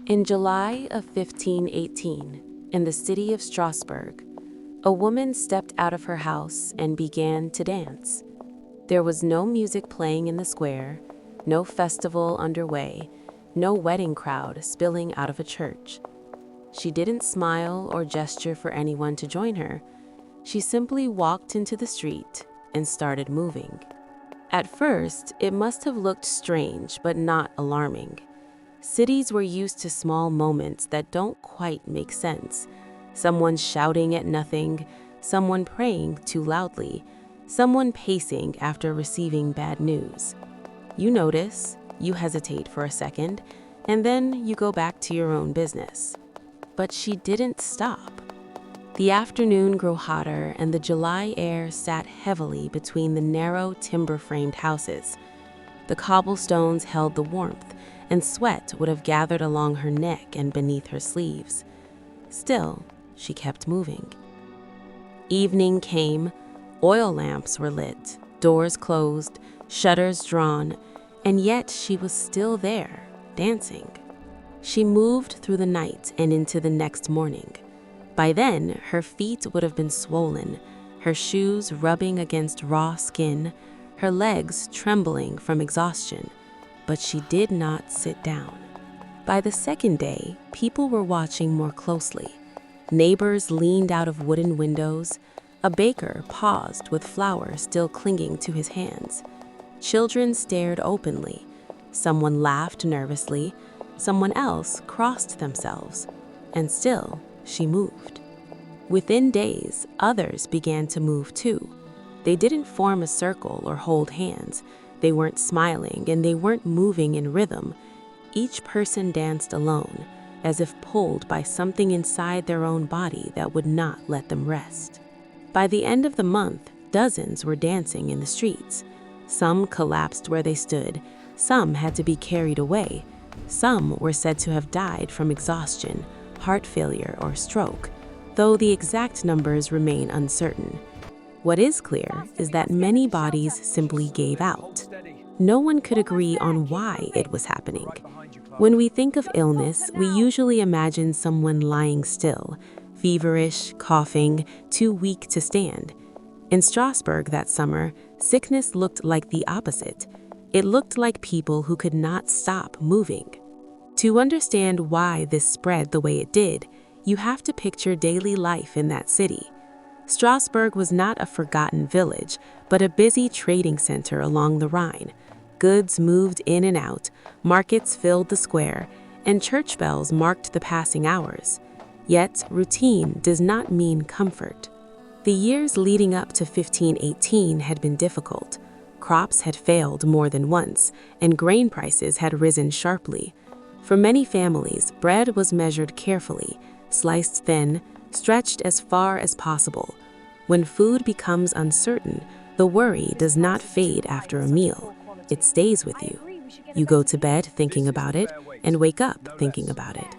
In July of 1518, in the city of Strasbourg, a woman stepped out of her house and began to dance. There was no music playing in the square, no festival underway, no wedding crowd spilling out of a church. She didn't smile or gesture for anyone to join her. She simply walked into the street and started moving. At first, it must have looked strange but not alarming. Cities were used to small moments that don't quite make sense. Someone shouting at nothing, someone praying too loudly, someone pacing after receiving bad news. You notice, you hesitate for a second, and then you go back to your own business. But she didn't stop. The afternoon grew hotter and the July air sat heavily between the narrow timber-framed houses. The cobblestones held the warmth, and sweat would have gathered along her neck and beneath her sleeves. Still, she kept moving. Evening came, oil lamps were lit, doors closed, shutters drawn, and yet she was still there, dancing. She moved through the night and into the next morning. By then, her feet would have been swollen, her shoes rubbing against raw skin, her legs trembling from exhaustion. But she did not sit down. By the second day, people were watching more closely. Neighbors leaned out of wooden windows. A baker paused with flour still clinging to his hands. Children stared openly. Someone laughed nervously. Someone else crossed themselves. And still, she moved. Within days, others began to move too. They didn't form a circle or hold hands. They weren't smiling and they weren't moving in rhythm. Each person danced alone, as if pulled by something inside their own body that would not let them rest. By the end of the month, dozens were dancing in the streets. Some collapsed where they stood. Some had to be carried away. Some were said to have died from exhaustion, heart failure, or stroke, though the exact numbers remain uncertain. What is clear is that many bodies simply gave out. No one could agree on why it was happening. When we think of illness, we usually imagine someone lying still, feverish, coughing, too weak to stand. In Strasbourg that summer, sickness looked like the opposite. It looked like people who could not stop moving. To understand why this spread the way it did, you have to picture daily life in that city. Strasbourg was not a forgotten village, but a busy trading center along the Rhine. Goods moved in and out, markets filled the square, and church bells marked the passing hours. Yet, routine does not mean comfort. The years leading up to 1518 had been difficult. Crops had failed more than once, and grain prices had risen sharply. For many families, bread was measured carefully, sliced thin, stretched as far as possible. When food becomes uncertain, the worry does not fade after a meal. It stays with you. You go to bed thinking about it and wake up thinking about it.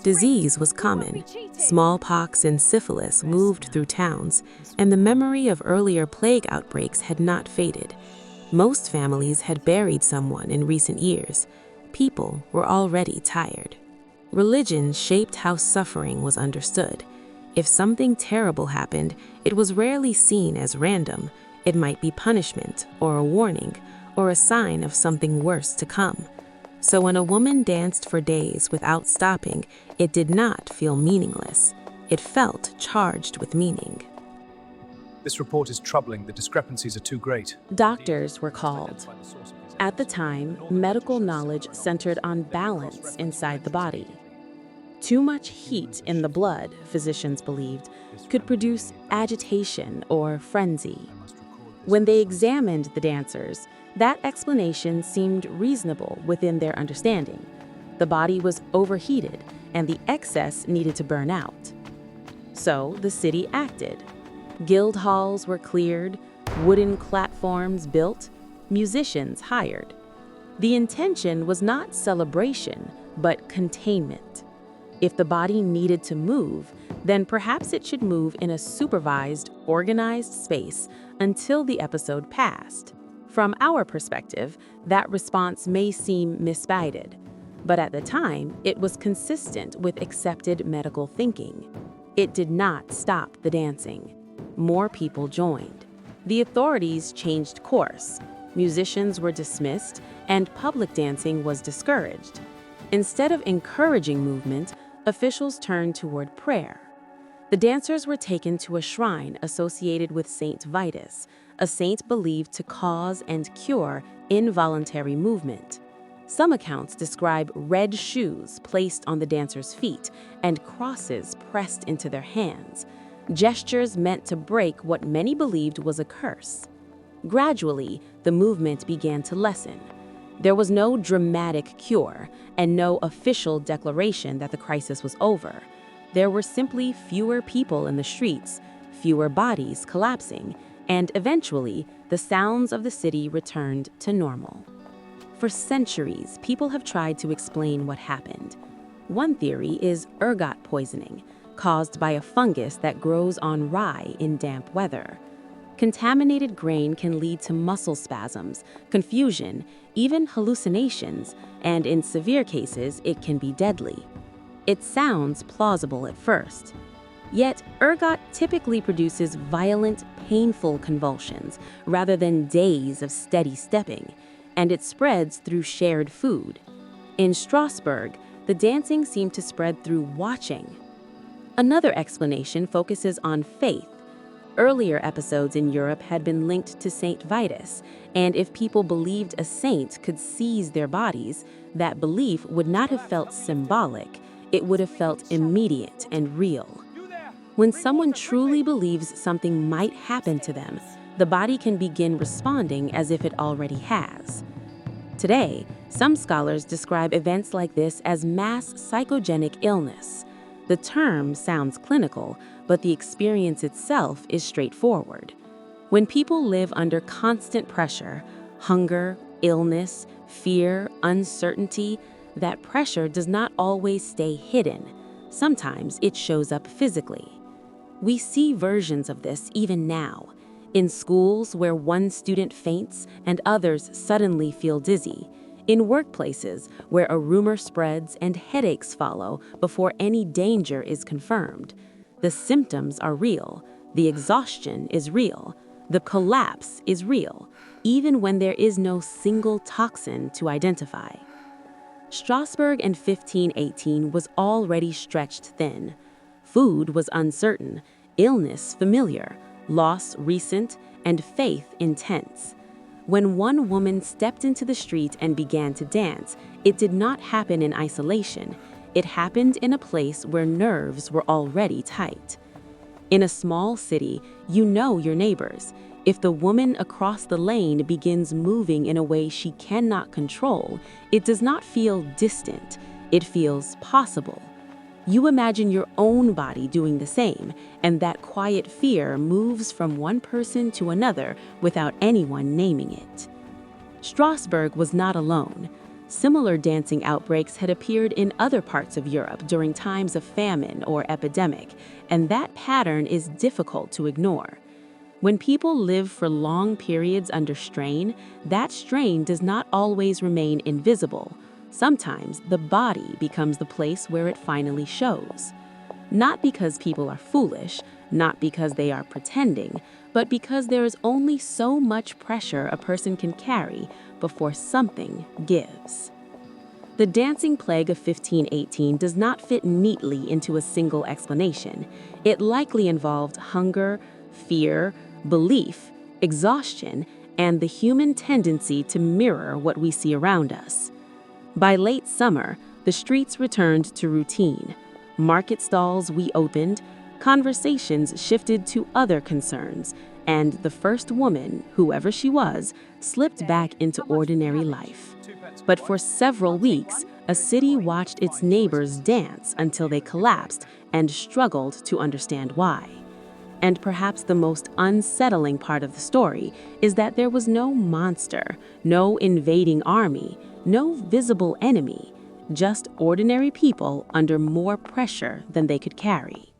Disease was common. Smallpox and syphilis moved through towns, and the memory of earlier plague outbreaks had not faded. Most families had buried someone in recent years. People were already tired. Religion shaped how suffering was understood. If something terrible happened, it was rarely seen as random. It might be punishment or a warning or a sign of something worse to come. So when a woman danced for days without stopping, it did not feel meaningless. It felt charged with meaning. This report is troubling. The discrepancies are too great. Doctors were called. At the time, medical knowledge centered on balance inside the body. Too much heat in the blood, physicians believed, could produce agitation or frenzy. When they examined the dancers, that explanation seemed reasonable within their understanding. The body was overheated, and the excess needed to burn out. So the city acted. Guild halls were cleared, wooden platforms built, musicians hired. The intention was not celebration, but containment. If the body needed to move, then perhaps it should move in a supervised, organized space until the episode passed. From our perspective, that response may seem misguided. But at the time, it was consistent with accepted medical thinking. It did not stop the dancing. More people joined. The authorities changed course. Musicians were dismissed, and public dancing was discouraged. Instead of encouraging movement, officials turned toward prayer. The dancers were taken to a shrine associated with Saint Vitus, a saint believed to cause and cure involuntary movement. Some accounts describe red shoes placed on the dancers' feet and crosses pressed into their hands, gestures meant to break what many believed was a curse. Gradually, the movement began to lessen. There was no dramatic cure and no official declaration that the crisis was over. There were simply fewer people in the streets, fewer bodies collapsing, and eventually, the sounds of the city returned to normal. For centuries, people have tried to explain what happened. One theory is ergot poisoning, caused by a fungus that grows on rye in damp weather. Contaminated grain can lead to muscle spasms, confusion, even hallucinations, and in severe cases, it can be deadly. It sounds plausible at first. Yet, ergot typically produces violent, painful convulsions rather than days of steady stepping, and it spreads through shared food. In Strasbourg, the dancing seemed to spread through watching. Another explanation focuses on faith. Earlier episodes in Europe had been linked to Saint Vitus, and if people believed a saint could seize their bodies, that belief would not have felt symbolic, it would have felt immediate and real. When someone truly believes something might happen to them, the body can begin responding as if it already has. Today, some scholars describe events like this as mass psychogenic illness. The term sounds clinical, but the experience itself is straightforward. When people live under constant pressure, hunger, illness, fear, uncertainty, that pressure does not always stay hidden. Sometimes it shows up physically. We see versions of this even now. In schools where one student faints and others suddenly feel dizzy. In workplaces where a rumor spreads and headaches follow before any danger is confirmed. The symptoms are real. The exhaustion is real. The collapse is real, even when there is no single toxin to identify. Strasbourg in 1518 was already stretched thin. Food was uncertain, illness familiar, loss recent, and faith intense. When one woman stepped into the street and began to dance, it did not happen in isolation. It happened in a place where nerves were already tight. In a small city, you know your neighbors. If the woman across the lane begins moving in a way she cannot control, it does not feel distant, it feels possible. You imagine your own body doing the same, and that quiet fear moves from one person to another without anyone naming it. Strasbourg was not alone. Similar dancing outbreaks had appeared in other parts of Europe during times of famine or epidemic, and that pattern is difficult to ignore. When people live for long periods under strain, that strain does not always remain invisible. Sometimes the body becomes the place where it finally shows. Not because people are foolish, not because they are pretending, but because there is only so much pressure a person can carry before something gives. The dancing plague of 1518 does not fit neatly into a single explanation. It likely involved hunger, fear, belief, exhaustion, and the human tendency to mirror what we see around us. By late summer, the streets returned to routine. Market stalls reopened, conversations shifted to other concerns, and the first woman, whoever she was, slipped back into ordinary life. But for several weeks, a city watched its neighbors dance until they collapsed and struggled to understand why. And perhaps the most unsettling part of the story is that there was no monster, no invading army, no visible enemy, just ordinary people under more pressure than they could carry.